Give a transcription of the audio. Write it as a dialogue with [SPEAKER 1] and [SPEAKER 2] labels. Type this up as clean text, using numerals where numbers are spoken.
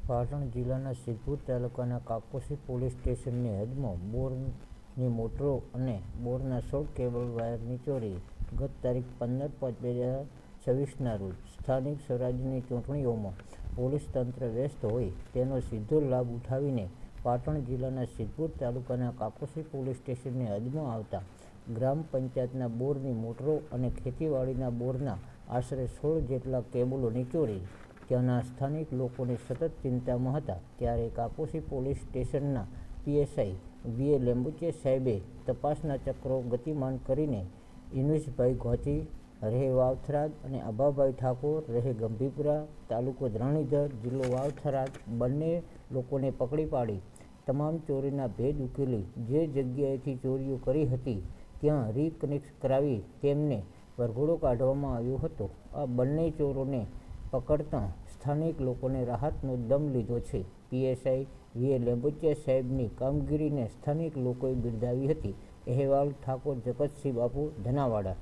[SPEAKER 1] પાટણ જિલ્લાના સિદ્ધપુર તાલુકાના કાકોશી પોલીસ સ્ટેશનની હદમાં બોરની મોટરો અને બોરના 16 કેબલ વાયરની ચોરી ગત તારીખ 15/5/2026ના રોજ સ્થાનિક સ્વરાજ્યની ચૂંટણીઓમાં પોલીસ તંત્ર વ્યસ્ત હોય તેનો સીધો લાભ ઉઠાવીને પાટણ જિલ્લાના સિદ્ધપુર તાલુકાના કાકોશી પોલીસ સ્ટેશનની હદમાં આવતા ગ્રામ પંચાયતના બોરની મોટરો અને ખેતીવાડીના બોરના આશરે 16 જેટલા કેબલોની ચોરી ત્યાંના સ્થાનિક લોકોને સતત ચિંતામાં હતા ત્યારે કાકોશી પોલીસ સ્ટેશનના પીએસઆઈ વીએ લેંબુચે સાહેબે તપાસના ચક્રો ગતિમાન કરીને ઇન્વેશભાઈ ઘોચી રહે વાવથરાદ અને અભાભાઈ ઠાકોર રહે ગંભીપુરા તાલુકો ધ્રાણીધર જિલ્લો વાવથરાદ બંને લોકોને પકડી પાડી તમામ ચોરીના ભેદ ઉકેલી જે જગ્યાએથી ચોરીઓ કરી હતી ત્યાં રીકનેક્ટ કરાવી તેમને વરઘોડો કાઢવામાં આવ્યો હતો. આ બંને ચોરોને પકડતા સ્થાનિક લોકોને રાહતનો દમ લીધો છે. પીએસઆઈ વીએ લેંબુચિયા સાહેબની કામગીરીને સ્થાનિક લોકોએ બિરદાવી હતી. અહેવાલ ઠાકોર જગતસિંહ બાપુ, ધનાવાડા.